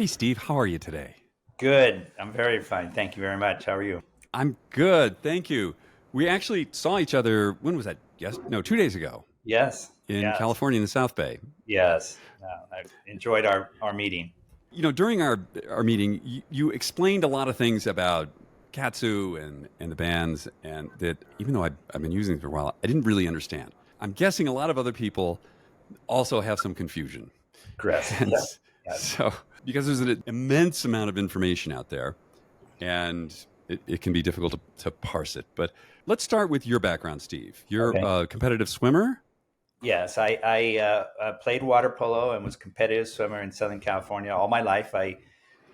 Hey, Steve, how are you today? Good. I'm very fine. Thank you very much. How are you? I'm good, thank you. We actually saw each other, when was that? Yes, no, 2 days ago Yes. in Yes. California in the South Bay. Yes. I enjoyed our meeting. During our meeting, you explained a lot of things about Katsu and the bands, and that even though I've been using it for a while, I didn't really understand. I'm guessing a lot of other people also have some confusion. Chris. And Yes. Yes. so, because there's an immense amount of information out there, and it can be difficult to parse it. But let's start with your background, Steve. You're Okay. a competitive swimmer. Yes. I played water polo and was a competitive swimmer in Southern California all my life.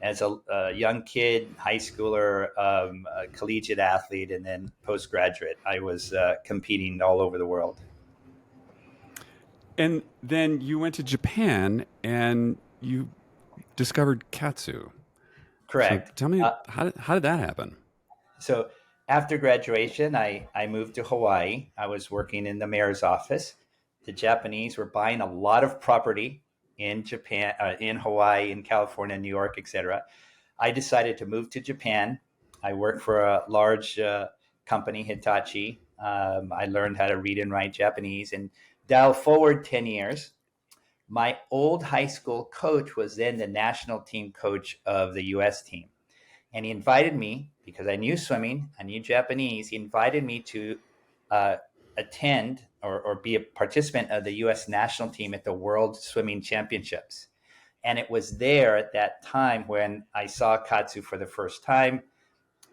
As a young kid, high schooler, a collegiate athlete, and then postgraduate, I was competing all over the world. And then you went to Japan and you discovered Katsu. So Correct. tell me, how did that happen? So after graduation, I moved to Hawaii. I was working in the mayor's office. The Japanese were buying a lot of property in Japan, in Hawaii, in California, New York, etc. I decided to move to Japan. I worked for a large company, Hitachi. I learned how to read and write Japanese, and dial forward 10 years. My old high school coach was then the national team coach of the US team. And he invited me because I knew swimming, I knew Japanese. He invited me to uh, attend or be a participant of the U.S. national team at the World Swimming Championships. And it was there at that time when I saw Kaatsu for the first time.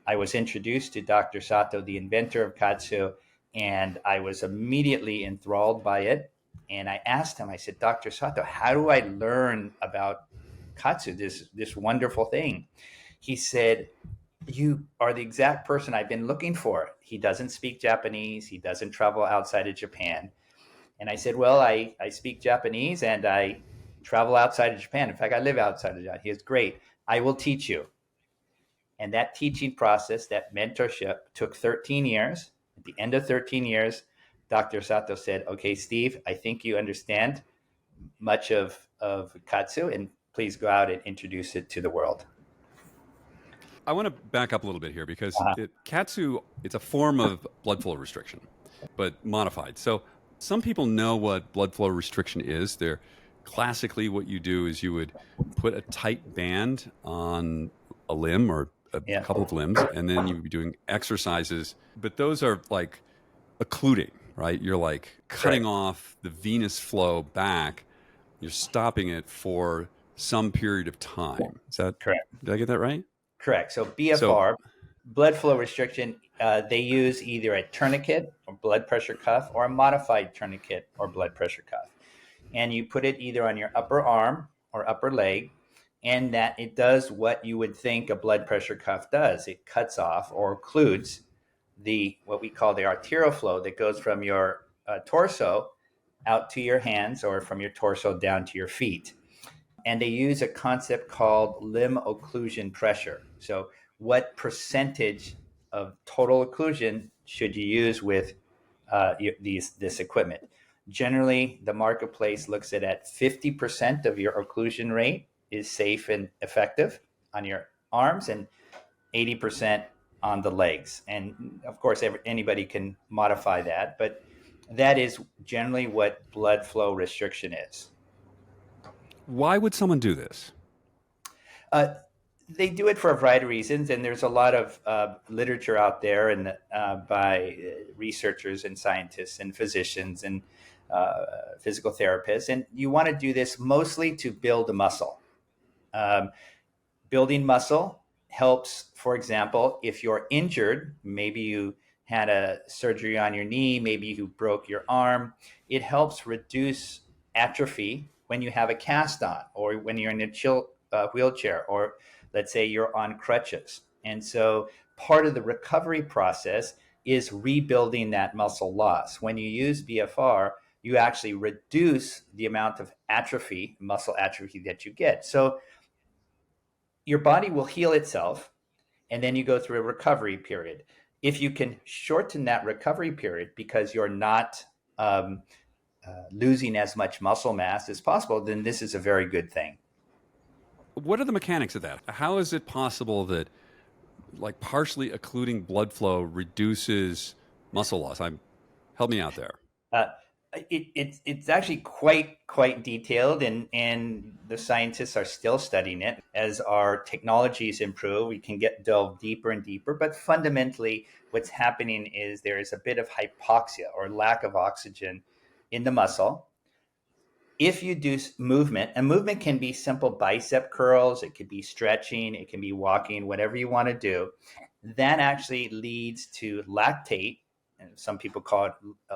I was introduced to Dr. Sato, the inventor of Kaatsu, and I was immediately enthralled by it. And I asked him, I said, Dr. Sato, how do I learn about Kaatsu, this wonderful thing? He said, you are the exact person I've been looking for. He doesn't speak Japanese. He doesn't travel outside of Japan. And I said, well, I speak Japanese and I travel outside of Japan. In fact, I live outside of Japan. He is great. I will teach you. And that teaching process, that mentorship took 13 years. At the end of 13 years, Dr. Sato said, okay, Steve, I think you understand much of Katsu, and please go out and introduce it to the world. I want to back up a little bit here because Uh-huh. Katsu, it's a form of blood flow restriction, but modified. So some people know what blood flow restriction is. They're classically what you do is you would put a tight band on a limb or a Yeah, couple of limbs, and then you would be doing exercises. But those are like occluding, right? You're like cutting correct, off the venous flow back. You're stopping it for some period of time. correct. Did I get that right? Correct. So So BFR, blood flow restriction, they use either a tourniquet or blood pressure cuff or a modified tourniquet or blood pressure cuff. And you put it either on your upper arm or upper leg, and that it does what you would think a blood pressure cuff does. It cuts off or occludes the what we call the arterial flow that goes from your torso out to your hands or from your torso down to your feet. And they use a concept called limb occlusion pressure. So, what percentage of total occlusion should you use with this equipment? Generally, the marketplace looks at 50% of your occlusion rate is safe and effective on your arms, and 80% on the legs. And of course, anybody can modify that, but that is generally what blood flow restriction is. why would someone do this? Uh, they do it for a variety of reasons, and there's a lot of literature out there and by researchers and scientists and physicians and physical therapists. And you want to do this mostly to build a muscle. Um, Building muscle helps, for example, if you're injured, maybe you had a surgery on your knee, maybe you broke your arm, it helps reduce atrophy when you have a cast on or when you're in a wheelchair, or let's say you're on crutches. And so part of the recovery process is rebuilding that muscle loss. When you use BFR, you actually reduce the amount of atrophy, muscle atrophy that you get. So your body will heal itself, and then you go through a recovery period. If you can shorten that recovery period because you're not losing as much muscle mass as possible, then this is a very good thing. What are the mechanics of that? How is it possible that like partially occluding blood flow reduces muscle loss? Help me out there. Uh, it's actually quite detailed, and the scientists are still studying it. As our technologies improve, we can delve deeper and deeper. But fundamentally, what's happening is there is a bit of hypoxia or lack of oxygen in the muscle. If you do movement, and movement can be simple bicep curls, it could be stretching, it can be walking, whatever you want to do, that actually leads to lactate, and some people call it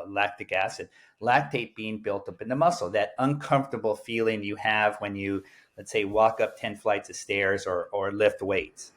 lactic acid, lactate being built up in the muscle, that uncomfortable feeling you have when you, let's say, walk up 10 flights of stairs or lift weights.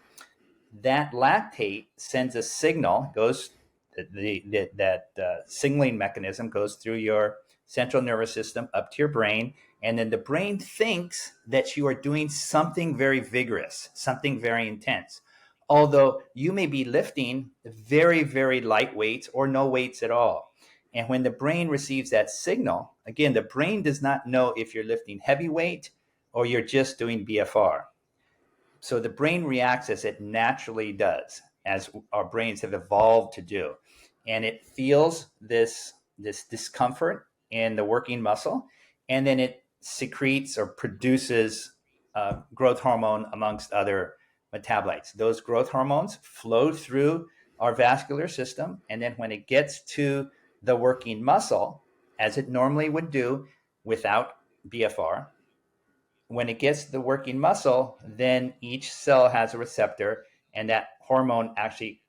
That lactate sends a signal, goes that signaling mechanism goes through your central nervous system up to your brain, and then the brain thinks that you are doing something very vigorous, something very intense, although you may be lifting very light weights or no weights at all. And when the brain receives that signal, again, the brain does not know if you're lifting heavy weight or you're just doing BFR. So the brain reacts as it naturally does, as our brains have evolved to do. And it feels this discomfort in the working muscle, and then it secretes or produces growth hormone amongst other metabolites. Those growth hormones flow through our vascular system, and then when it gets to the working muscle, as it normally would do without BFR, when it gets to the working muscle, then each cell has a receptor, and that hormone actually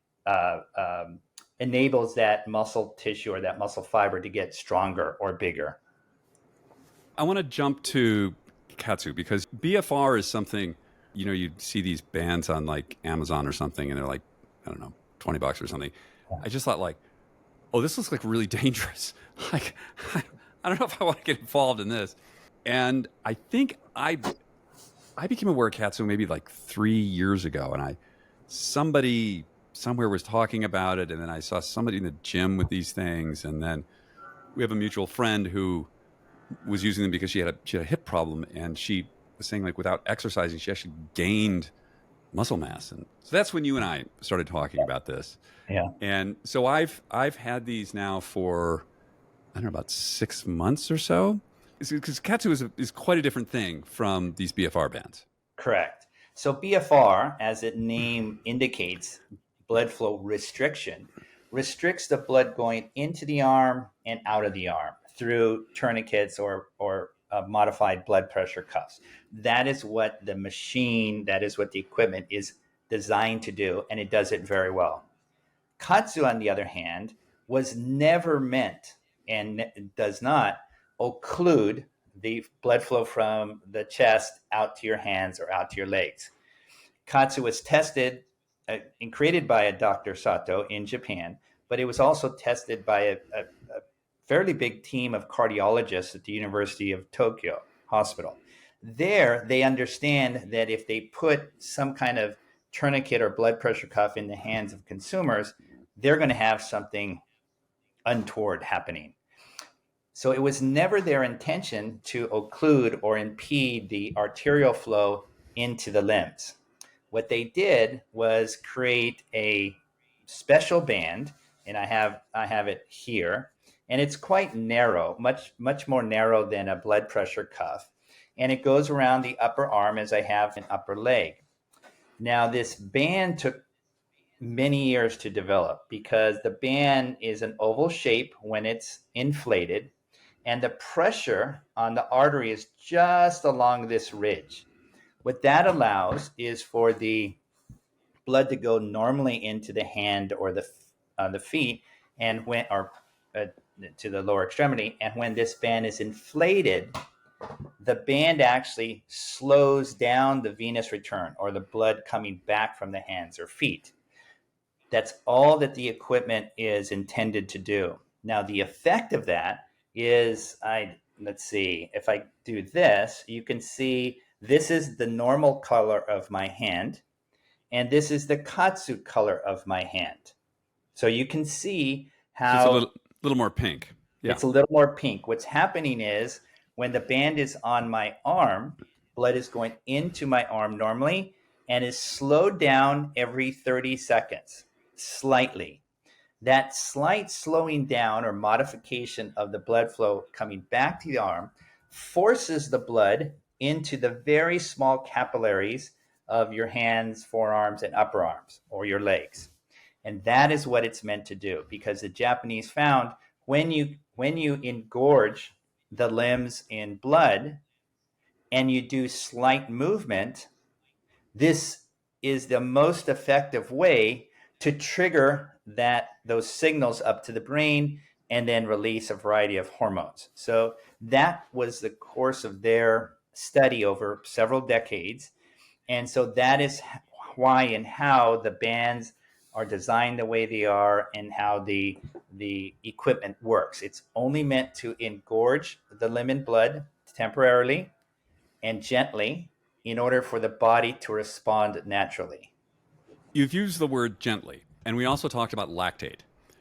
enables that muscle tissue or that muscle fiber to get stronger or bigger. I want to jump to Kaatsu because BFR is something, you see these bands on like Amazon or something, and they're like, I don't know, $20 or something. I just thought like, oh, this looks like really dangerous. Like, I don't know if I want to get involved in this. And I think I became aware of Kaatsu maybe like 3 years ago, and somebody somewhere was talking about it, and then I saw somebody in the gym with these things, and then we have a mutual friend who was using them because she had a hip problem, and she was saying like without exercising she actually gained muscle mass, and so that's when you and I started talking about this. Yeah. And so I've had these now for I don't know about 6 months or so, because Kaatsu is quite a different thing from these BFR bands. Correct. So BFR, as its name indicates, blood flow restriction, restricts the blood going into the arm and out of the arm through tourniquets or modified blood pressure cuffs. That is what the machine, that is what the equipment is designed to do, and it does it very well. Kaatsu, on the other hand, was never meant and does not occlude the blood flow from the chest out to your hands or out to your legs. Kaatsu was tested and created by a Dr. Sato in Japan, but it was also tested by a fairly big team of cardiologists at the University of Tokyo Hospital. There, they understand that if they put some kind of tourniquet or blood pressure cuff in the hands of consumers, they're going to have something untoward happening. So it was never their intention to occlude or impede the arterial flow into the limbs. What they did was create a special band, and I have it here, and it's quite narrow, much more narrow than a blood pressure cuff, and it goes around the upper arm as I have an upper leg. Now, this band took many years to develop because the band is an oval shape when it's inflated, and the pressure on the artery is just along this ridge. What that allows is for the blood to go normally into the hand or the feet, and to the lower extremity. And when this band is inflated, the band actually slows down the venous return or the blood coming back from the hands or feet. That's all that the equipment is intended to do. Now, the effect of that is, let's see, if I do this, you can see this is the normal color of my hand, and this is the Kaatsu color of my hand. So you can see how it's a little more pink. Yeah. It's a little more pink. What's happening is when the band is on my arm, blood is going into my arm normally and is slowed down every 30 seconds, slightly. That slight slowing down or modification of the blood flow coming back to the arm forces the blood into the very small capillaries of your hands, forearms, and upper arms, or your legs. And that is what it's meant to do, because the Japanese found when you engorge the limbs in blood and you do slight movement, this is the most effective way to trigger those signals up to the brain and then release a variety of hormones. So that was the course of their study over several decades. And so that is why and how the bands are designed the way they are and how the equipment works. It's only meant to engorge the limb in blood temporarily and gently in order for the body to respond naturally. You've used the word gently, and we also talked about lactate.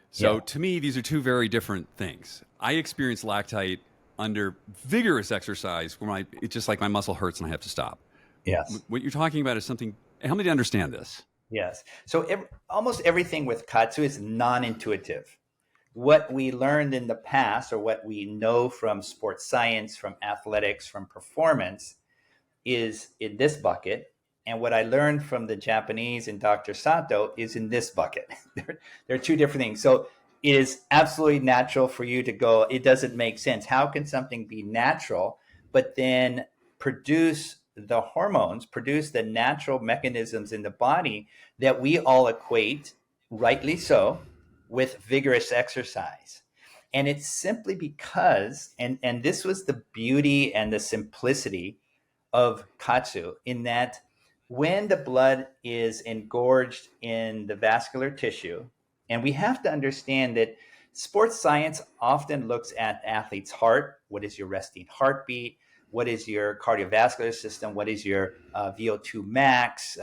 So to me, these are two very different things. I experience lactate under vigorous exercise where it's just like my muscle hurts and I have to stop. Yes. What you're talking about is something, help me to understand this. Yes. So almost everything with Kaatsu is non-intuitive. What we learned in the past, or what we know from sports science, from athletics, from performance, is in this bucket. And what I learned from the Japanese and Dr. Sato is in this bucket. They're two different things. So it is absolutely natural for you to go, it doesn't make sense. How can something be natural, but then produce the hormones, produce the natural mechanisms in the body that we all equate, rightly so, with vigorous exercise? And it's simply because, and this was the beauty and the simplicity of Kaatsu, in that when the blood is engorged in the vascular tissue, and we have to understand that sports science often looks at athlete's heart. What is your resting heartbeat? What is your cardiovascular system? What is your VO2 max?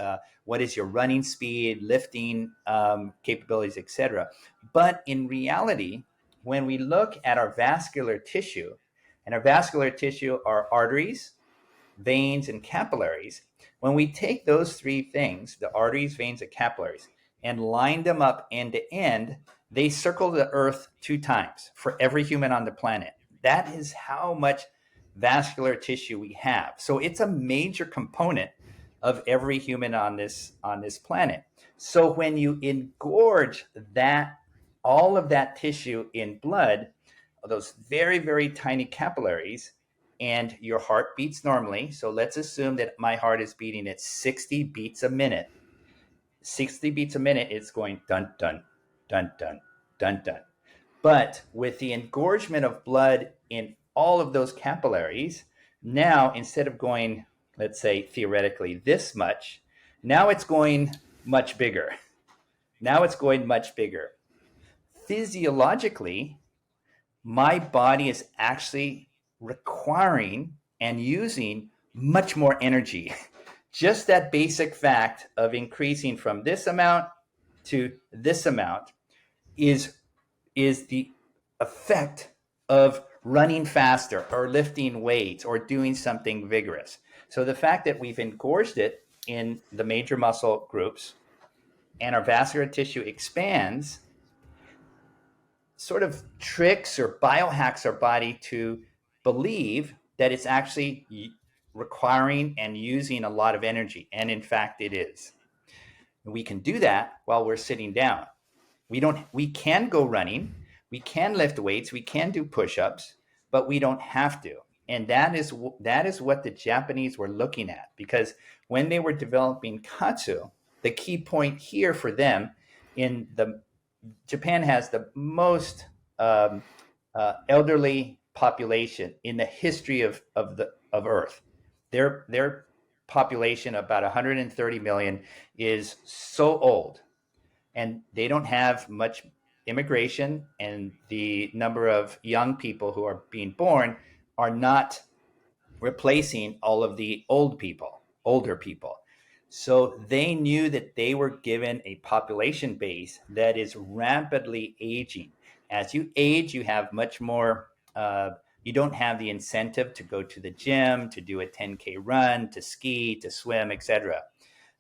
What is your running speed, lifting capabilities, etc.? But in reality, when we look at our vascular tissue, and our vascular tissue are arteries, veins, and capillaries, when we take those three things, the arteries, veins, and capillaries, and line them up end to end, they circle the earth 2 times for every human on the planet. That is how much vascular tissue we have. So it's a major component of every human on this planet. So when you engorge all of that tissue in blood, those very, very tiny capillaries, and your heart beats normally. So let's assume that my heart is beating at 60 beats a minute. 60 beats a minute, it's going dun, dun, dun, dun, dun, dun. But with the engorgement of blood in all of those capillaries, now instead of going, let's say theoretically this much, now it's going much bigger. Now it's going much bigger. Physiologically, my body is actually requiring and using much more energy. Just that basic fact of increasing from this amount to this amount is the effect of running faster or lifting weights or doing something vigorous. So the fact that we've engorged it in the major muscle groups and our vascular tissue expands sort of tricks or biohacks our body to believe that it's actually requiring and using a lot of energy. And in fact, it is. We can do that while we're sitting down. We can go running, we can lift weights, we can do push-ups, but we don't have to. And that is what the Japanese were looking at, because when they were developing Kaatsu, the key point here for them Japan has the most elderly population in the history of Earth. Their population, about 130 million, is so old, and they don't have much immigration, and the number of young people who are being born are not replacing all of the older people. So they knew that they were given a population base that is rapidly aging. As you age, you have much more You don't have the incentive to go to the gym, to do a 10K run, to ski, to swim, etc.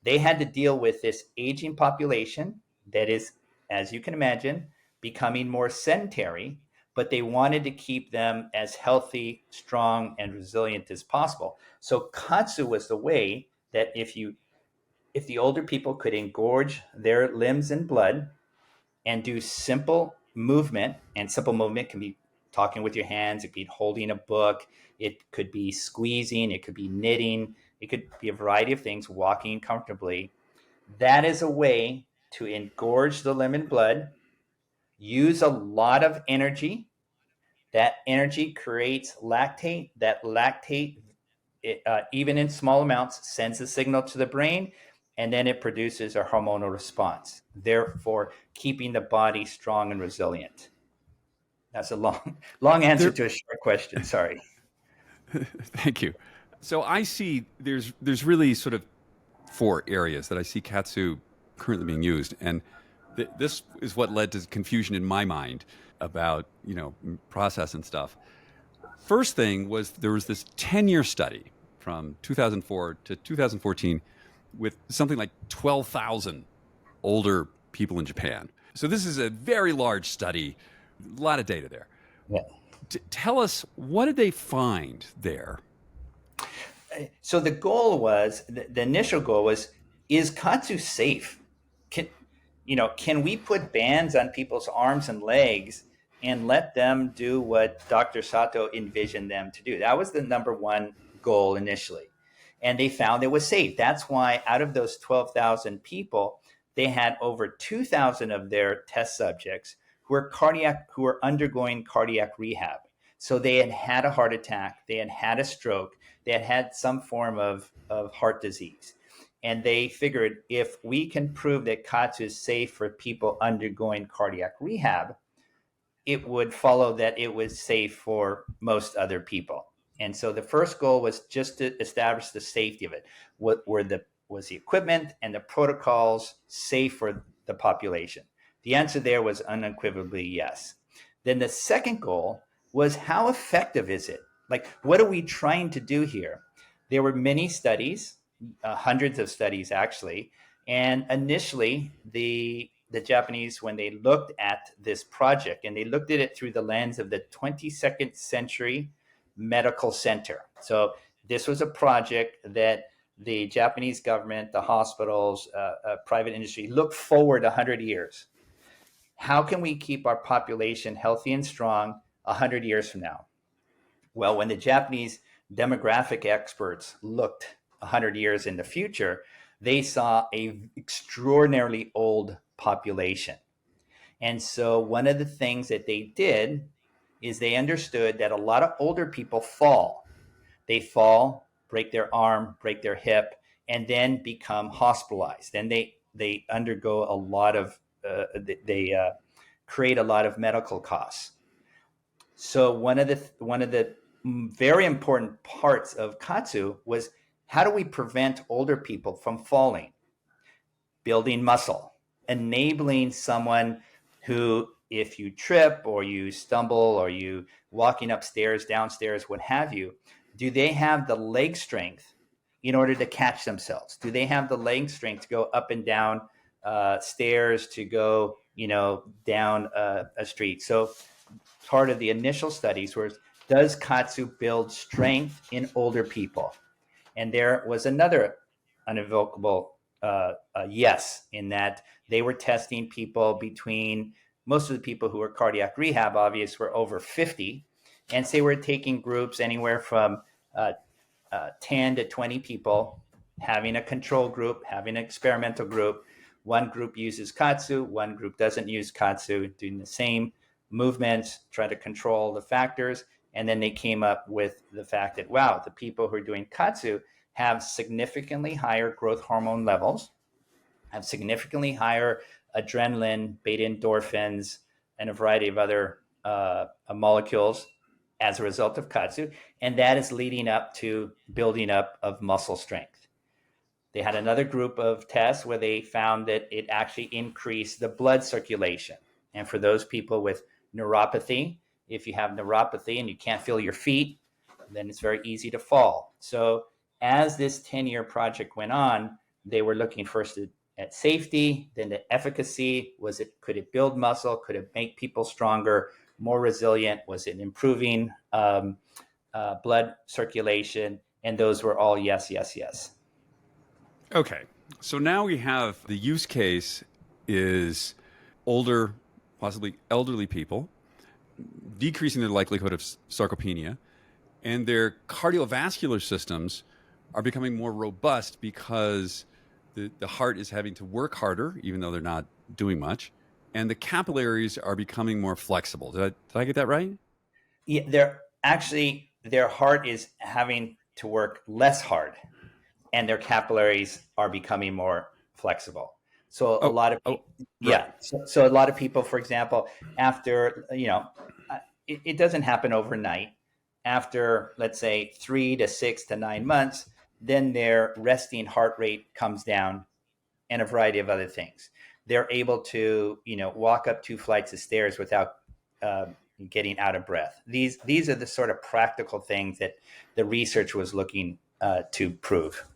They had to deal with this aging population that is, as you can imagine, becoming more sedentary, but they wanted to keep them as healthy, strong, and resilient as possible. So Kaatsu was the way that if the older people could engorge their limbs in blood and do simple movement, and simple movement can be talking with your hands, it could be holding a book, it could be squeezing, it could be knitting, it could be a variety of things, walking comfortably. That is a way to engorge the limb in blood, use a lot of energy. That energy creates lactate. That lactate, even in small amounts, sends a signal to the brain, and then it produces a hormonal response, therefore keeping the body strong and resilient. That's a long answer to a short question. Sorry. Thank you. So I see there's really sort of four areas that I see Katsu currently being used, and this is what led to confusion in my mind about process and stuff. First thing was there was this 10-year study from 2004 to 2014 with something like 12,000 older people in Japan. So this is a very large study, a lot of data there. Yeah. Tell us, what did they find there? So the goal was, the initial goal was, is Kaatsu safe? Can we put bands on people's arms and legs and let them do what Dr. Sato envisioned them to do? That was the number one goal initially. And they found it was safe. That's why out of those 12,000 people, they had over 2,000 of their test subjects who were undergoing cardiac rehab. So they had had a heart attack, they had had a stroke, they had had some form of heart disease. And they figured, if we can prove that Kaatsu is safe for people undergoing cardiac rehab, it would follow that it was safe for most other people. And so the first goal was just to establish the safety of it. Was the equipment and the protocols safe for the population? The answer there was unequivocally yes. Then the second goal was, how effective is it? Like, what are we trying to do here? There were many studies, hundreds of studies actually. And initially, the Japanese, when they looked at this project, and they looked at it through the lens of the 22nd century medical center. So this was a project that the Japanese government, the hospitals, private industry looked forward 100 years. How can we keep our population healthy and strong 100 years from now? Well, when the Japanese demographic experts looked 100 years in the future, they saw an extraordinarily old population. And so one of the things that they did is they understood that a lot of older people fall. They fall, break their arm, break their hip, and then become hospitalized. Then they undergo a lot of, they create a lot of medical costs. So one of the very important parts of Kaatsu was, how do we prevent older people from falling? Building muscle, enabling someone who, if you trip or you stumble or you walking upstairs, downstairs, what have you, do they have the leg strength in order to catch themselves? Do they have the leg strength to go up and down stairs, to go, down a street? So part of the initial studies was, does Kaatsu build strength in older people? And there was another unequivocal yes, in that they were testing people between, most of the people who were cardiac rehab, obviously, were over 50. And so they were taking groups anywhere from 10 to 20 people, having a control group, having an experimental group. One group uses Kaatsu, one group doesn't use Kaatsu, doing the same movements, try to control the factors. And then they came up with the fact that, wow, the people who are doing Kaatsu have significantly higher growth hormone levels, have significantly higher adrenaline, beta endorphins, and a variety of other molecules as a result of Kaatsu. And that is leading up to building up of muscle strength. They had another group of tests where they found that it actually increased the blood circulation. And for those people with neuropathy, If you have neuropathy and you can't feel your feet, then it's very easy to fall. So as this 10-year project went on, they were looking first at safety, then the efficacy. Could it build muscle? Could it make people stronger, more resilient? Was it improving blood circulation? And those were all yes, yes, yes. Okay. So now we have the use case is older, possibly elderly people, decreasing their likelihood of sarcopenia, and their cardiovascular systems are becoming more robust because the heart is having to work harder, even though they're not doing much, and the capillaries are becoming more flexible. Did I get that right? Yeah, their heart is having to work less hard, and their capillaries are becoming more flexible. So a lot of people, right. So a lot of people, for example, after it doesn't happen overnight. After, let's say, 3 to 6 to 9 months, then their resting heart rate comes down, and a variety of other things. They're able to, walk up 2 flights of stairs without getting out of breath. These are the sort of practical things that the research was looking to prove,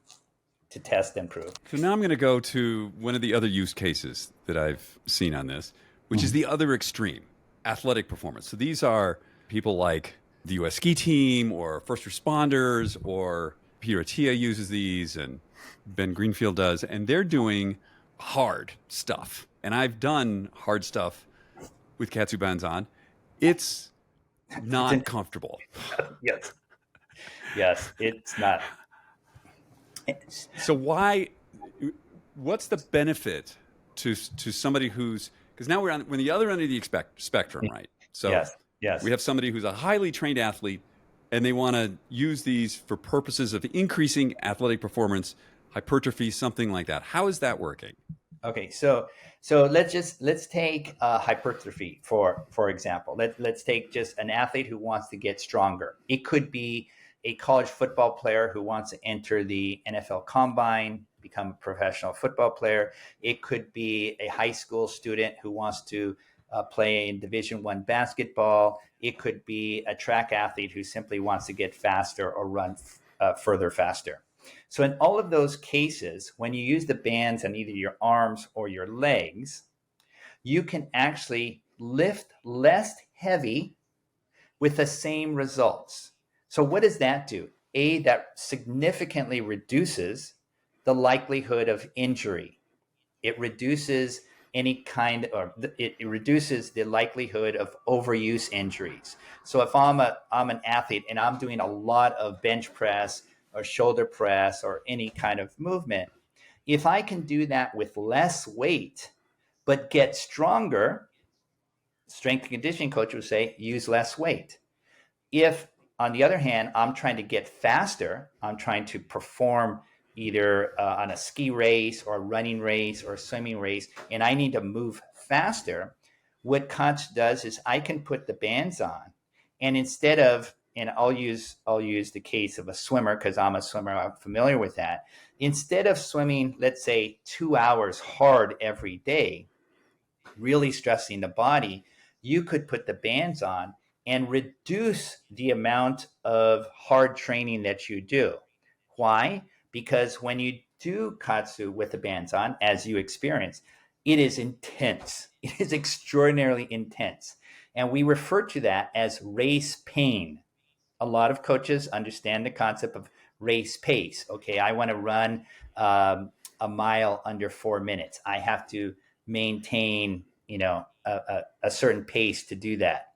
to test and prove. So now I'm going to go to one of the other use cases that I've seen on this, which is the other extreme, athletic performance. So these are people like the U.S. ski team or first responders, or Peter Attia uses these and Ben Greenfield does, and they're doing hard stuff. And I've done hard stuff with Kaatsu bands on. It's not comfortable. Yes, it's not. So what's the benefit to somebody who's, because now we're on the other end of the spectrum, right? So yes. We have somebody who's a highly trained athlete, and they want to use these for purposes of increasing athletic performance, hypertrophy, something like that. How is that working? Okay, so let's take hypertrophy for example. Let's take just an athlete who wants to get stronger. It could be a college football player who wants to enter the NFL Combine, become a professional football player. It could be a high school student who wants to play in Division I basketball. It could be a track athlete who simply wants to get faster or run further faster. So in all of those cases, when you use the bands on either your arms or your legs, you can actually lift less heavy with the same results. So what does that do? That significantly reduces the likelihood of injury. It reduces it reduces the likelihood of overuse injuries. So if I'm an athlete and I'm doing a lot of bench press or shoulder press or any kind of movement, if I can do that with less weight but get stronger, strength and conditioning coach would say use less weight. If, on the other hand, I'm trying to get faster, I'm trying to perform either on a ski race or a running race or a swimming race, and I need to move faster, what Kaatsu does is I can put the bands on, and instead of, and I'll use the case of a swimmer because I'm a swimmer, I'm familiar with that. Instead of swimming, let's say 2 hours hard every day, really stressing the body, you could put the bands on and reduce the amount of hard training that you do. Why? Because when you do Kaatsu with the bands on, as you experience, it is intense. It is extraordinarily intense. And we refer to that as race pain. A lot of coaches understand the concept of race pace. Okay, I want to run a mile under 4 minutes. I have to maintain, a certain pace to do that.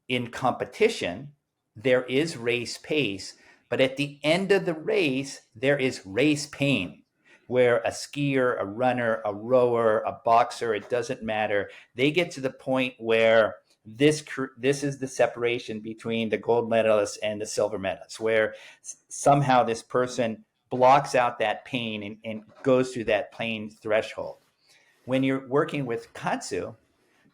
In competition, there is race pace, but at the end of the race, there is race pain, where a skier, a runner, a rower, a boxer, it doesn't matter. They get to the point where this is the separation between the gold medalists and the silver medalists, where somehow this person blocks out that pain and goes through that pain threshold. When you're working with Kaatsu,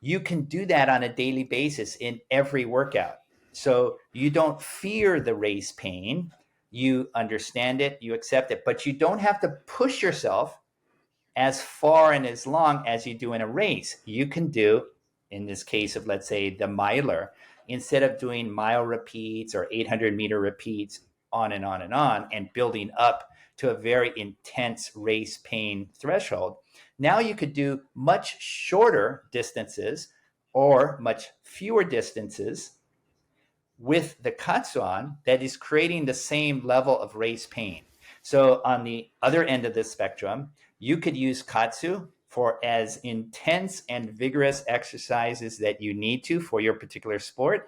you can do that on a daily basis in every workout. So you don't fear the race pain. You understand it, you accept it, but you don't have to push yourself as far and as long as you do in a race. You can do in this case of, let's say, the miler, instead of doing mile repeats or 800-meter repeats on and on and on and building up to a very intense race pain threshold, now you could do much shorter distances or much fewer distances with the Kaatsu on that is creating the same level of race pain. So on the other end of the spectrum, you could use Kaatsu for as intense and vigorous exercises that you need to for your particular sport,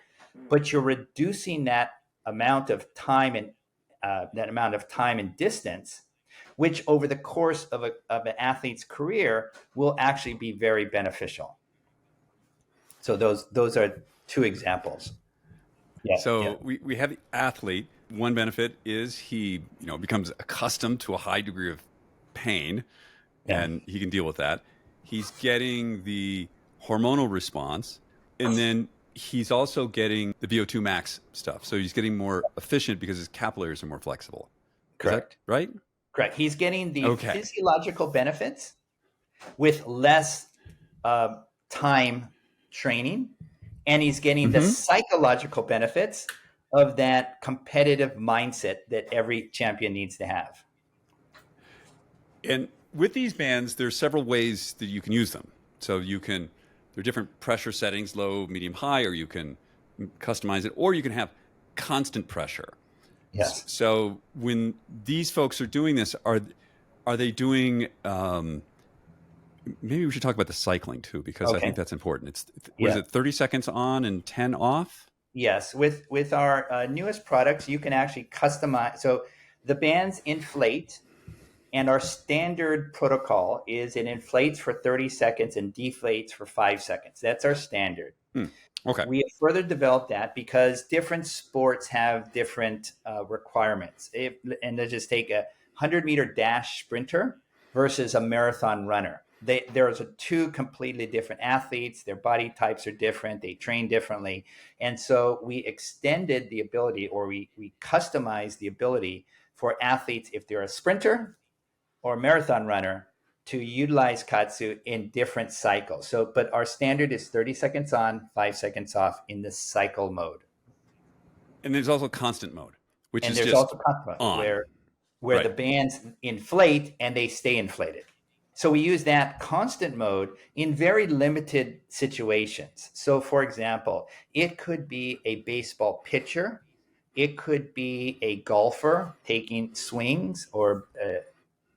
but you're reducing that amount of time and distance, which over the course of an athlete's career will actually be very beneficial. So those are two examples. Yeah, So we have the athlete. One benefit is he becomes accustomed to a high degree of pain, and he can deal with that. He's getting the hormonal response, and then he's also getting the VO2 max stuff. So he's getting more efficient because his capillaries are more flexible. Correct. Is that right? Correct. He's getting the physiological benefits with less time training, and he's getting the psychological benefits of that competitive mindset that every champion needs to have. And with these bands, there's several ways that you can use them. So there are different pressure settings, low, medium, high, or you can customize it, or you can have constant pressure. Yes. So when these folks are doing this, are they doing? Maybe we should talk about the cycling too, because I think that's important. Was it 30 seconds on and 10 off? Yes. With our newest products, you can actually customize. So the bands inflate, and our standard protocol is it inflates for 30 seconds and deflates for 5 seconds. That's our standard. Okay. We have further developed that because different sports have different requirements. And let's just take a 100-meter dash sprinter versus a marathon runner. There's two completely different athletes. Their body types are different. They train differently. And so we extended the ability, or we customized the ability for athletes, if they're a sprinter or a marathon runner, to utilize Kaatsu in different cycles. But our standard is 30 seconds on, 5 seconds off in the cycle mode. And there's also constant mode, which is there's just also constant mode, where the bands inflate and they stay inflated. So we use that constant mode in very limited situations. So for example, it could be a baseball pitcher, it could be a golfer taking swings, or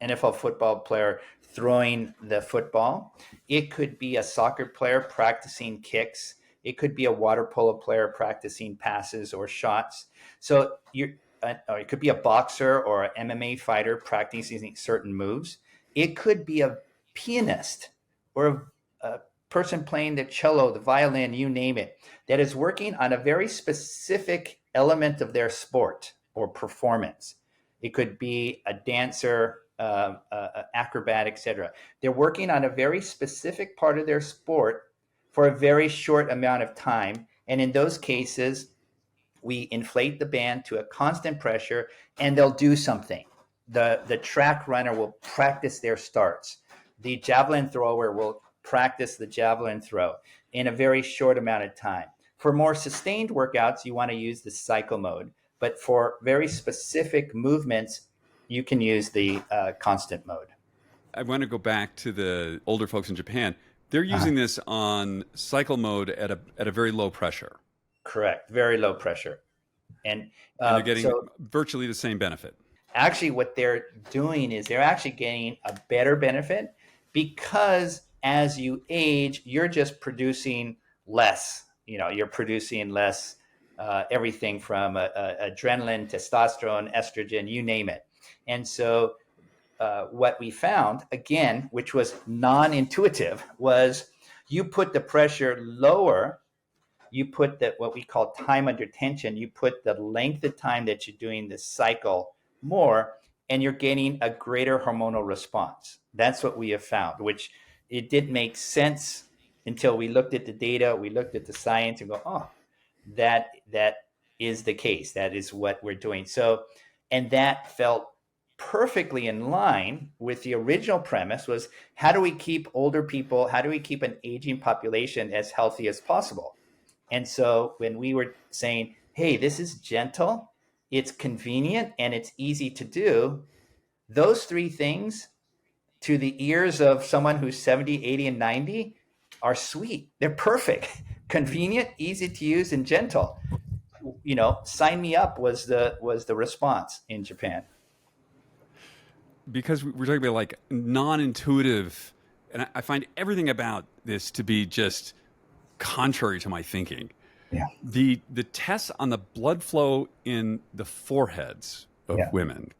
NFL football player throwing the football. It could be a soccer player practicing kicks. It could be a water polo player practicing passes or shots. So or it could be a boxer or an MMA fighter practicing certain moves. It could be a pianist or a person playing the cello, the violin, you name it, that is working on a very specific element of their sport or performance. It could be a dancer, acrobat, etc. They're working on a very specific part of their sport for a very short amount of time. And in those cases, we inflate the band to a constant pressure and they'll do something. The track runner will practice their starts. The javelin thrower will practice the javelin throw in a very short amount of time. For more sustained workouts, you want to use the cycle mode. But for very specific movements, you can use the constant mode. I want to go back to the older folks in Japan. They're using this on cycle mode at a very low pressure. Correct. Very low pressure. And they're getting virtually the same benefit. Actually, what they're doing is they're actually getting a better benefit because as you age, you're just producing less. You're producing less everything from adrenaline, testosterone, estrogen, you name it. And so what we found, again, which was non-intuitive, was you put the pressure lower, you put what we call time under tension, you put the length of time that you're doing this cycle more, and you're getting a greater hormonal response. That's what we have found, which it didn't make sense until we looked at the data, we looked at the science and go, oh, that is the case. That is what we're doing. So, and that felt perfectly in line with the original premise was, how do we keep older people, how do we keep an aging population as healthy as possible? And so when we were saying, hey, this is gentle, it's convenient, and it's easy to do, those three things to the ears of someone who's 70, 80, and 90 are sweet. They're perfect. Convenient, easy to use, and gentle. Sign me up was the response in Japan. Because we're talking about like non-intuitive, and I find everything about this to be just contrary to my thinking. Yeah. The tests on the blood flow in the foreheads of Yeah. women.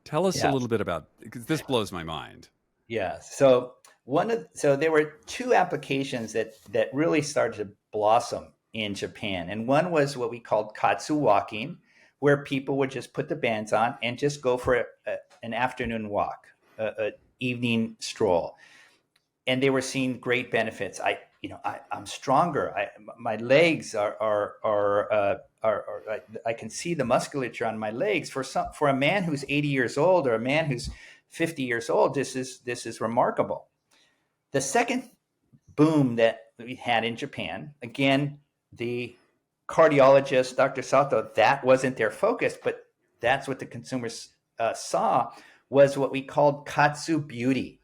Tell us a Yeah. little bit about, because this blows my mind. Yeah. So there were two applications that really started to blossom in Japan, and one was what we called Kaatsu walking, where people would just put the bands on and just go for an afternoon walk, an evening stroll, and they were seeing great benefits. I'm stronger. My legs I can see the musculature on my legs. For a man who's 80 years old or a man who's 50 years old, this is remarkable. The second boom that we had in Japan, again, the cardiologist, Dr. Sato, that wasn't their focus, but that's what the consumers saw, was what we called Kaatsu beauty.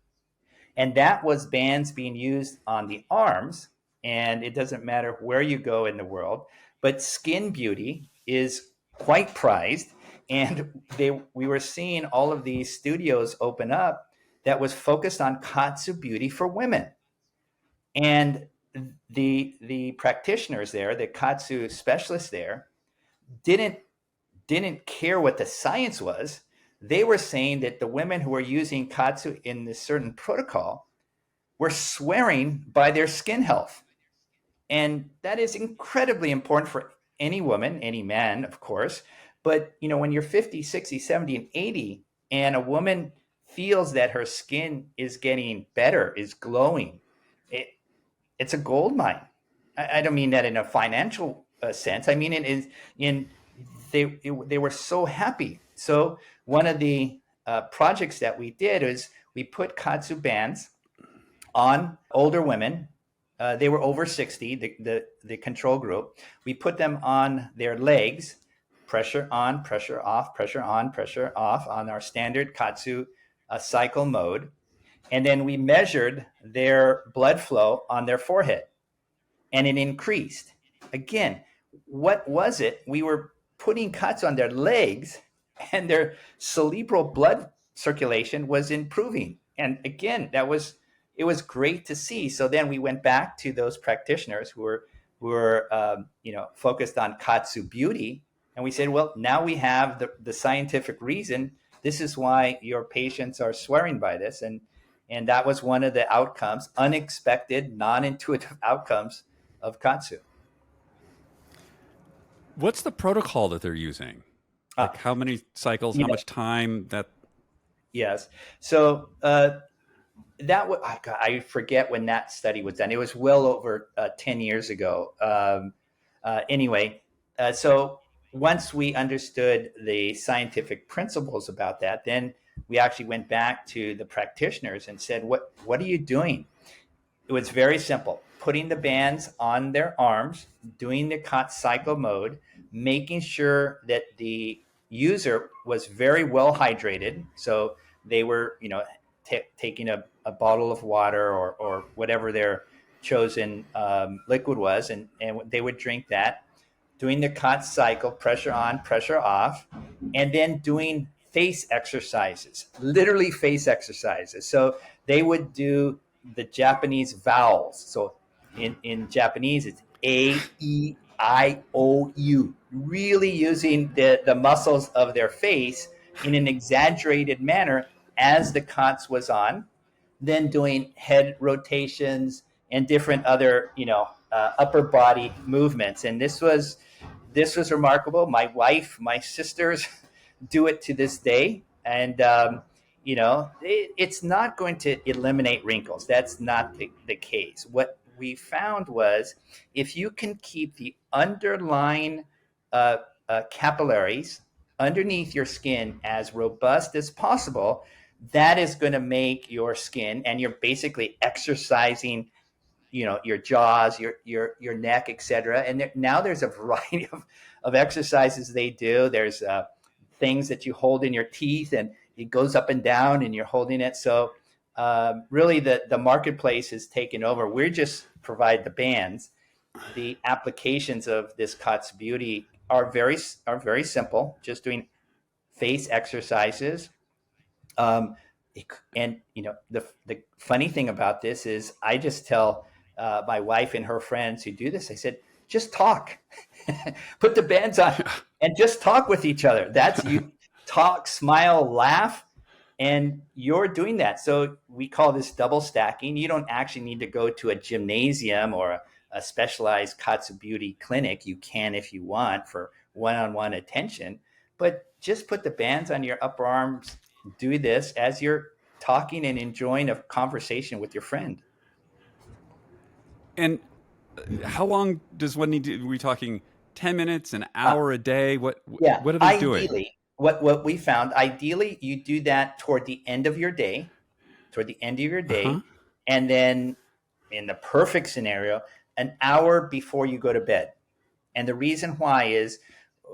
And that was bands being used on the arms. And it doesn't matter where you go in the world, but skin beauty is quite prized. And we were seeing all of these studios open up that was focused on Kaatsu beauty for women. And the practitioners there, the Kaatsu specialists there, didn't care what the science was. They were saying that the women who were using Kaatsu in this certain protocol were swearing by their skin health. And that is incredibly important for any woman, any man, of course. But, when you're 50, 60, 70, and 80, and a woman feels that her skin is getting better, is glowing, it's a gold mine. I don't mean that in a financial sense. I mean it is they were so happy. So one of the projects that we did is we put Kaatsu bands on older women. They were over 60, the control group. We put them on their legs, pressure on, pressure off, pressure on, pressure off on our standard Kaatsu cycle mode. And then we measured their blood flow on their forehead, and it increased. Again, what was it? We were putting Kaatsu on their legs, and their cerebral blood circulation was improving. And again, it was great to see. So then we went back to those practitioners who were focused on Kaatsu beauty, and we said, well, now we have the scientific reason. This is why your patients are swearing by this, and that was one of the outcomes, unexpected, non-intuitive outcomes of Kaatsu. What's the protocol that they're using? Like how many cycles, how much time that? Yes. So I forget when that study was done. It was well over 10 years ago. Anyway, so once we understood the scientific principles about that, then we actually went back to the practitioners and said, what are you doing? It was very simple. Putting the bands on their arms, doing the Kaatsu cycle mode, making sure that the user was very well hydrated. So they were, taking a bottle of water or whatever their chosen liquid was, and they would drink that, doing the Kaatsu cycle, pressure on, pressure off, and then doing face exercises, literally face exercises. So they would do the Japanese vowels. So in Japanese, it's A-E-I-O-U, really using the muscles of their face in an exaggerated manner as the Kaatsu was on, then doing head rotations and different other, upper body movements. And this was remarkable. My wife, my sisters do it to this day. And, it's not going to eliminate wrinkles. That's not the case. What we found was, if you can keep the underlying capillaries underneath your skin as robust as possible, that is going to make your skin, and you're basically exercising, your jaws, your neck, etc. And now there's a variety of exercises they do. There's things that you hold in your teeth, and it goes up and down, and you're holding it. So really, the marketplace is taken over. We just provide the bands. The applications of this Kaatsu Beauty are very simple. Just doing face exercises. And the funny thing about this is, I just tell my wife and her friends who do this, I said, just talk, put the bands on, and just talk with each other. That's you talk, smile, laugh, and you're doing that. So we call this double stacking. You don't actually need to go to a gymnasium or a specialized Kaatsu Beauty clinic. You can if you want for one-on-one attention, but just put the bands on your upper arms. Do this as you're talking and enjoying a conversation with your friend. And how long does one need to? Are we talking 10 minutes, an hour a day? What are they doing? Ideally, what we found, ideally, you do that toward the end of your day, and then in the perfect scenario, an hour before you go to bed. And the reason why is,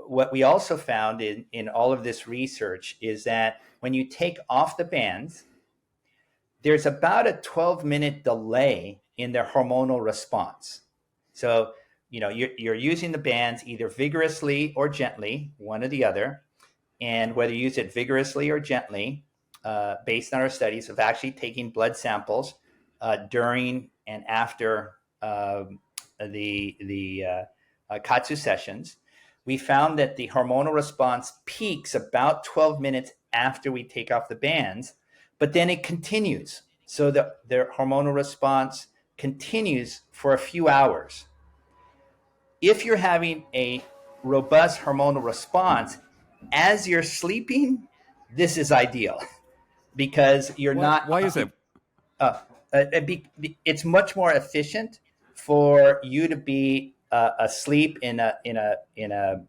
what we also found in all of this research is that when you take off the bands, there's about a 12-minute delay in their hormonal response. So, you're using the bands either vigorously or gently, one or the other. And whether you use it vigorously or gently, based on our studies of actually taking blood samples during and after the Kaatsu sessations, we found that the hormonal response peaks about 12 minutes after we take off the bands, but then it continues. So their hormonal response continues for a few hours. If you're having a robust hormonal response as you're sleeping, this is ideal because you're not. Why is that? It's much more efficient for you to be asleep in a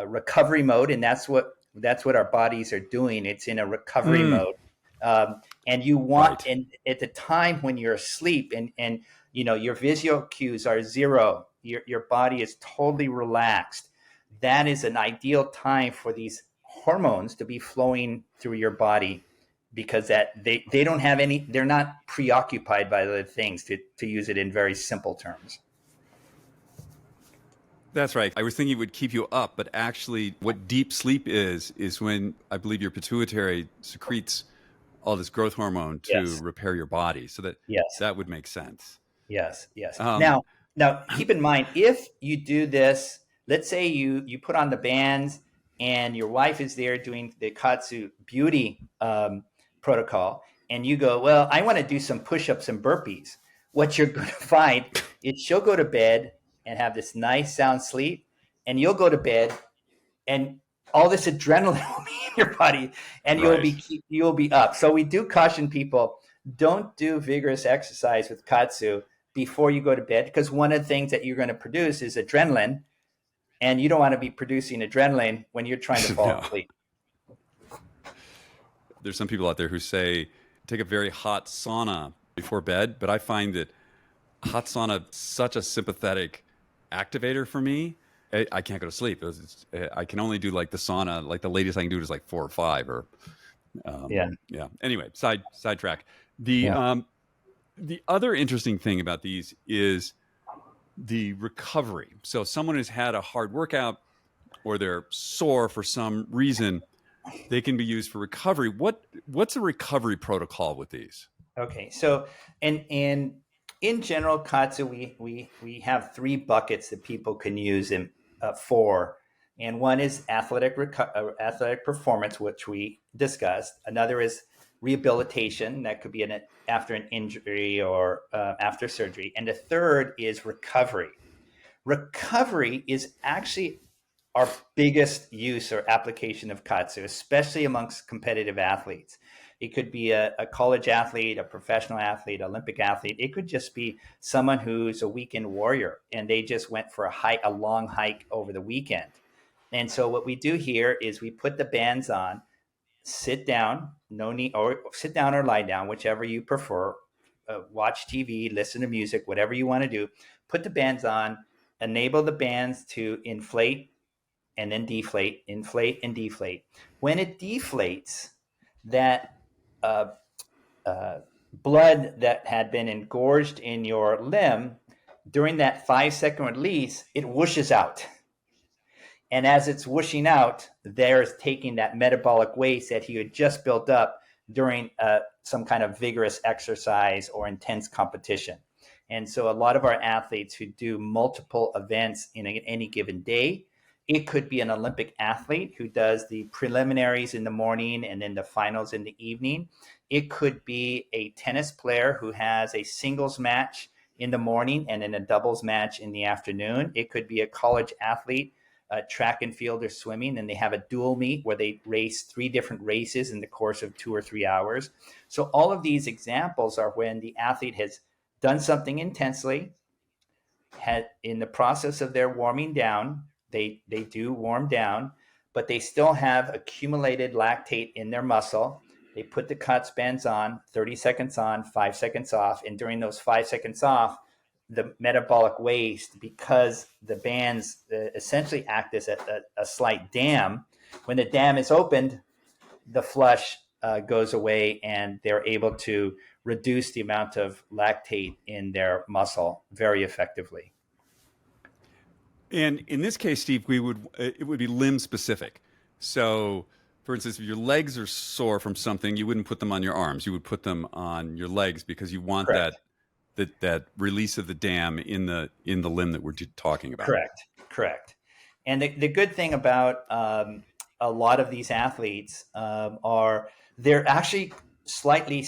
recovery mode, and that's what our bodies are doing. It's in a recovery mode, and you want, and at the time when you're asleep, and your visual cues are zero, your body is totally relaxed. That is an ideal time for these hormones to be flowing through your body, because that they don't have any, they're not preoccupied by other things, to use it in very simple terms. That's right. I was thinking it would keep you up, but actually what deep sleep is when, I believe, your pituitary secretes all this growth hormone to repair your body. So that would make sense. Yes. Now keep in mind, if you do this, let's say you put on the bands and your wife is there doing the Kaatsu Beauty protocol, and you go, well, I want to do some push-ups and burpees. What you're going to find is she'll go to bed and have this nice sound sleep, and you'll go to bed and all this adrenaline will be in your body, and you'll be up. So we do caution people, don't do vigorous exercise with Kaatsu before you go to bed, because one of the things that you're going to produce is adrenaline, and you don't want to be producing adrenaline when you're trying to fall asleep. There's some people out there who say take a very hot sauna before bed, but I find that hot sauna is such a sympathetic activator for me. I can't go to sleep. I can only do like the sauna, like the latest I can do is like 4 or 5 or Anyway, sidetrack. The other interesting thing about these is the recovery. So someone has had a hard workout or they're sore for some reason, they can be used for recovery. What's a recovery protocol with these? Okay, so and in general, Kaatsu, we have 3 buckets that people can use them for, and one is athletic performance, which we discussed. Another is rehabilitation, that could be after an injury or after surgery, and the third is recovery. Recovery is actually our biggest use or application of Kaatsu, especially amongst competitive athletes. It could be a college athlete, a professional athlete, Olympic athlete. It could just be someone who's a weekend warrior and they just went for a long hike over the weekend. And so what we do here is we put the bands on, sit down, no need, or sit down or lie down, whichever you prefer. Watch TV, listen to music, whatever you want to do. Put the bands on, enable the bands to inflate and then deflate, inflate and deflate. When it deflates, that uh, blood that had been engorged in your limb, during that 5-second release, it whooshes out. And as it's whooshing out, there's taking that metabolic waste that you had just built up during some kind of vigorous exercise or intense competition. And so a lot of our athletes who do multiple events in any given day, it could be an Olympic athlete who does the preliminaries in the morning and then the finals in the evening. It could be a tennis player who has a singles match in the morning and then a doubles match in the afternoon. It could be a college athlete, track and field or swimming, and they have a dual meet where they race 3 different races in the course of 2 or 3 hours. So all of these examples are when the athlete has done something intensely, had in the process of their warming down, they do warm down, but they still have accumulated lactate in their muscle. They put the Kaatsu bands on, 30 seconds on, 5 seconds off. And during those 5 seconds off, the metabolic waste, because the bands essentially act as a slight dam. When the dam is opened, the flush goes away and they're able to reduce the amount of lactate in their muscle very effectively. And in this case, Steve, it would be limb specific. So, for instance, if your legs are sore from something, you wouldn't put them on your arms. You would put them on your legs because you want Correct. that release of the dam in the limb that we're talking about. Correct. And the good thing about a lot of these athletes are they're actually slightly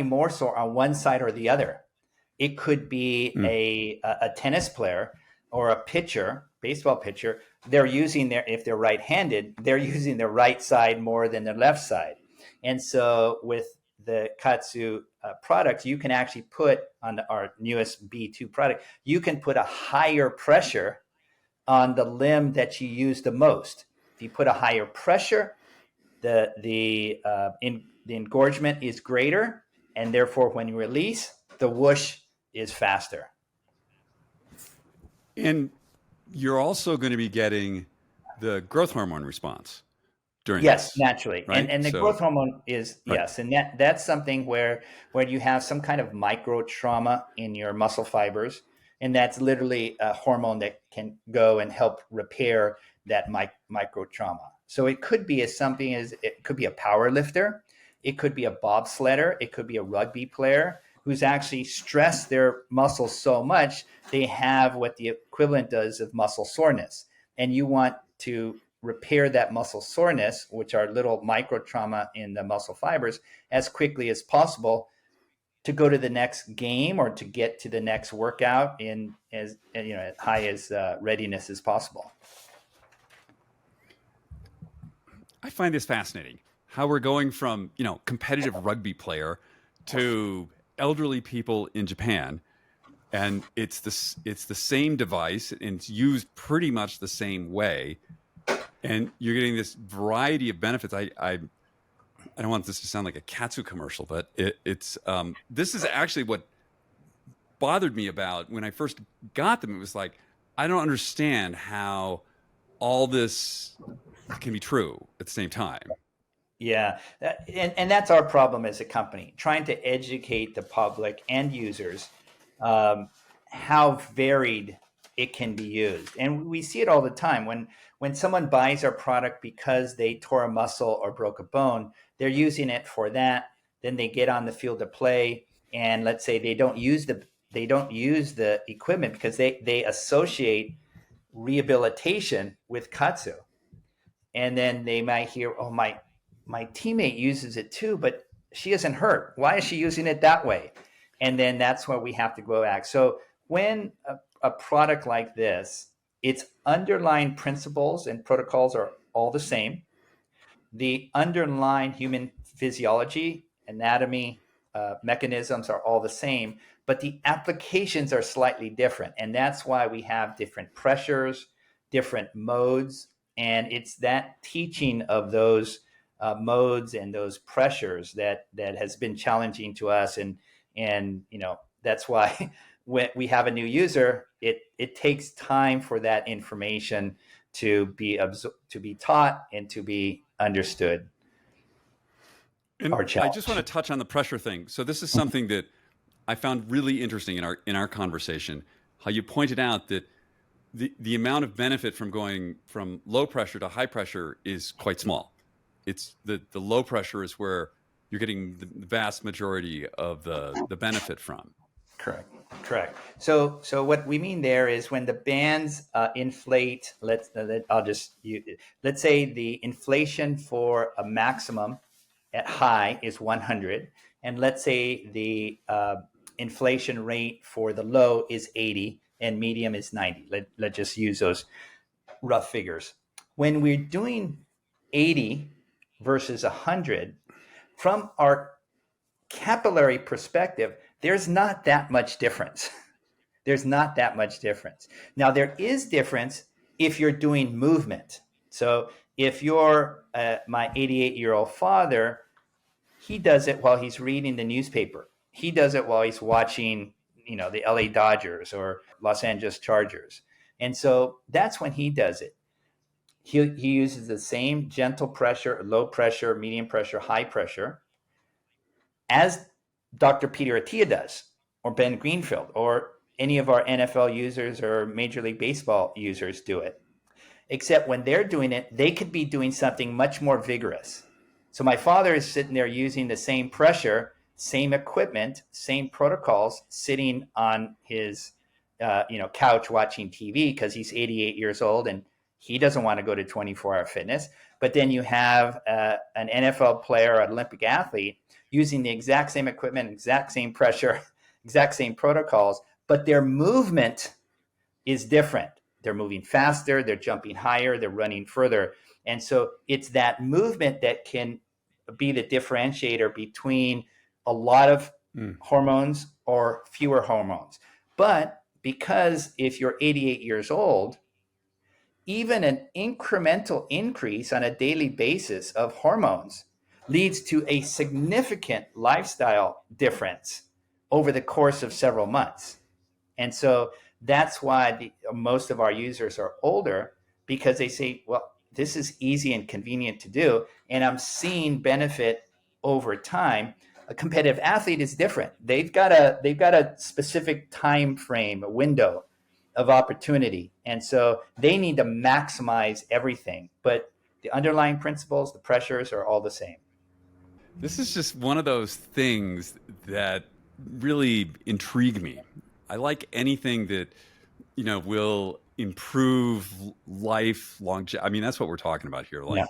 more sore on one side or the other. It could be a tennis player or a pitcher, baseball pitcher. They're using if they're right-handed, they're using their right side more than their left side. And so with the Kaatsu product, you can actually put on our newest B2 product, you can put a higher pressure on the limb that you use the most. If you put a higher pressure, the engorgement is greater, and therefore when you release, the whoosh is faster. And you're also going to be getting the growth hormone response during Yes, this, naturally. right? And the growth hormone is, right. Yes. And that's something where you have some kind of micro trauma in your muscle fibers. And that's literally a hormone that can go and help repair that micro trauma. So it could be it could be a power lifter. It could be a bobsledder. It could be a rugby player who's actually stressed their muscles so much, they have what the equivalent does of muscle soreness. And you want to repair that muscle soreness, which are little micro trauma in the muscle fibers, as quickly as possible to go to the next game or to get to the next workout in as high as readiness as possible. I find this fascinating. How we're going from competitive rugby player to elderly people in Japan, and it's the same device and it's used pretty much the same way, and you're getting this variety of benefits. I don't want this to sound like a Kaatsu commercial, but it's this is actually what bothered me about when I first got them. It was like, I don't understand how all this can be true at the same time. Yeah, and that's our problem as a company, trying to educate the public and users how varied it can be used. And we see it all the time. When someone buys our product because they tore a muscle or broke a bone, they're using it for that. Then they get on the field to play, and let's say they don't use the equipment because they associate rehabilitation with Kaatsu. And then they might hear, oh, my teammate uses it too, but she isn't hurt. Why is she using it that way? And then that's where we have to go back. So when a product like this, its underlying principles and protocols are all the same. The underlying human physiology, anatomy, mechanisms are all the same, but the applications are slightly different. And that's why we have different pressures, different modes. And it's that teaching of those modes and those pressures that has been challenging to us. And that's why when we have a new user, it takes time for that information to be taught and to be understood. And I just want to touch on the pressure thing. So this is something that I found really interesting in our conversation, how you pointed out that the amount of benefit from going from low pressure to high pressure is quite small. It's the low pressure is where you're getting the vast majority of the benefit from. Correct. So what we mean there is when the bands inflate. Let's say the inflation for a maximum at high is 100, and let's say the inflation rate for the low is 80 and medium is 90. Let's just use those rough figures. When we're doing 80 versus 100, from our capillary perspective, there's not that much difference. There's not that much difference. Now, there is difference if you're doing movement. So if you're my 88-year-old father, he does it while he's reading the newspaper. He does it while he's watching, the LA Dodgers or Los Angeles Chargers. And so that's when he does it. He uses the same gentle pressure, low pressure, medium pressure, high pressure as Dr. Peter Attia does, or Ben Greenfield, or any of our NFL users or Major League Baseball users do it. Except when they're doing it, they could be doing something much more vigorous. So my father is sitting there using the same pressure, same equipment, same protocols, sitting on his couch watching TV because he's 88 years old and he doesn't want to go to 24-hour fitness. But then you have an NFL player, an Olympic athlete, using the exact same equipment, exact same pressure, exact same protocols, but their movement is different. They're moving faster, they're jumping higher, they're running further. And so it's that movement that can be the differentiator between a lot of hormones or fewer hormones. But because if you're 88 years old, even an incremental increase on a daily basis of hormones leads to a significant lifestyle difference over the course of several months. And so that's why most of our users are older, because they say, well, this is easy and convenient to do, and I'm seeing benefit over time. A competitive athlete is different. They've got a specific time frame, a window of opportunity. And so they need to maximize everything. But the underlying principles, the pressures are all the same. This is just one of those things that really intrigue me. I like anything that, will improve life longevity. I mean, that's what we're talking about here. Like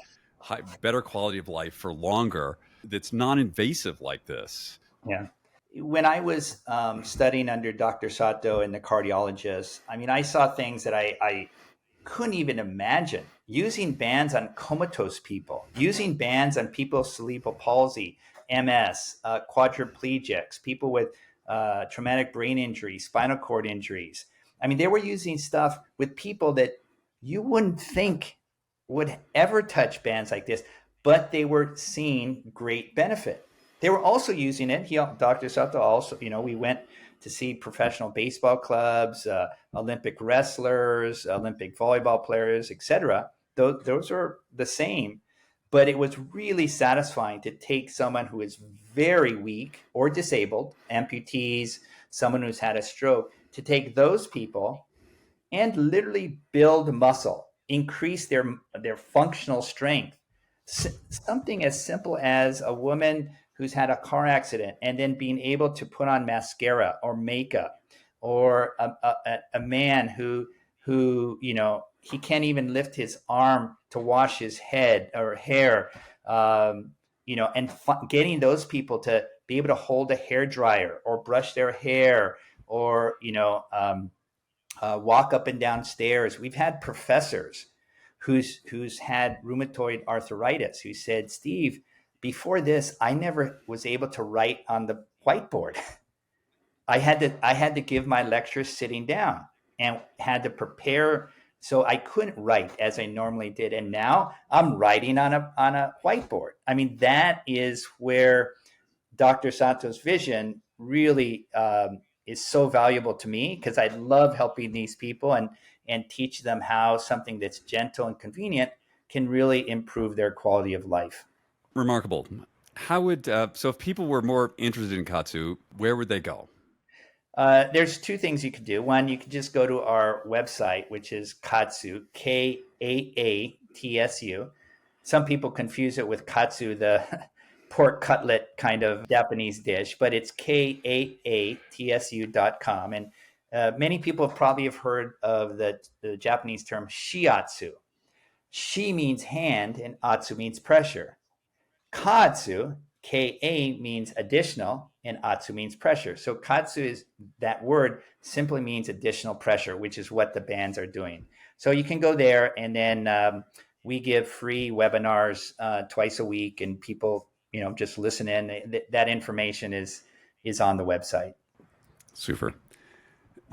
better quality of life for longer. That's non-invasive like this. Yeah. When I was studying under Dr. Sato and the cardiologists, I mean, I saw things that I couldn't even imagine. Using bands on comatose people, using bands on people with cerebral palsy, MS, quadriplegics, people with traumatic brain injury, spinal cord injuries. I mean, they were using stuff with people that you wouldn't think would ever touch bands like this, but they were seeing great benefit. They were also using it. Dr. Sato also, we went to see professional baseball clubs, Olympic wrestlers, Olympic volleyball players, etc. Those are the same, but it was really satisfying to take someone who is very weak or disabled, amputees, someone who's had a stroke, to take those people and literally build muscle, increase their functional strength. Something as simple as a woman who's had a car accident and then being able to put on mascara or makeup, or a man who he can't even lift his arm to wash his head or hair, getting those people to be able to hold a hair dryer or brush their hair or walk up and down stairs. We've had professors who's had rheumatoid arthritis who said, Steve, before this, I never was able to write on the whiteboard. I had to give my lectures sitting down and had to prepare So I couldn't write as I normally did. And now I'm writing on a whiteboard. I mean, that is where Dr. Sato's vision really is so valuable to me, because I love helping these people and teach them how something that's gentle and convenient can really improve their quality of life. Remarkable. How would so if people were more interested in Katsu, where would they go? There's two things you could do. One, you could just go to our website, which is Kaatsu, Kaatsu. Some people confuse it with katsu, the pork cutlet kind of Japanese dish, but it's kaatsu.com. And many people probably have heard of the Japanese term shiatsu. Shi means hand and atsu means pressure. Katsu, Ka means additional, and Atsu means pressure. So Katsu is that word simply means additional pressure, which is what the bands are doing. So you can go there, and then we give free webinars twice a week, and people, just listen in. That information is on the website. Super.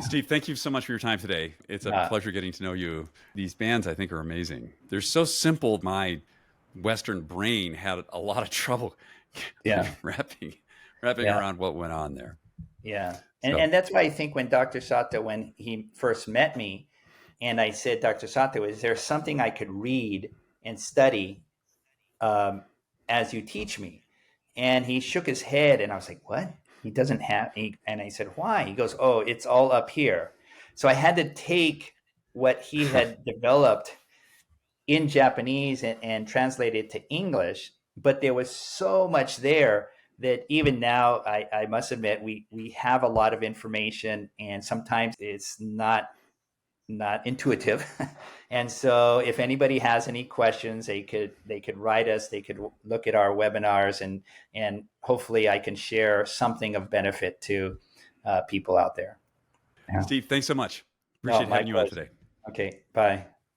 Steve, thank you so much for your time today. It's a pleasure getting to know you. These bands, I think, are amazing. They're so simple. My Western brain had a lot of trouble wrapping around what went on there. Yeah. And that's why I think when Dr. Sato, when he first met me, and I said, Dr. Sato, is there something I could read and study as you teach me? And he shook his head, and I was like, what? He doesn't have, and I said, why? He goes, oh, it's all up here. So I had to take what he had developed in Japanese and translate it to English. But there was so much there that even now, I must admit, we have a lot of information, and sometimes it's not intuitive. And so if anybody has any questions, they could write us, they could look at our webinars, and hopefully I can share something of benefit to people out there. Steve, thanks so much. Appreciate having you on today. Okay, bye.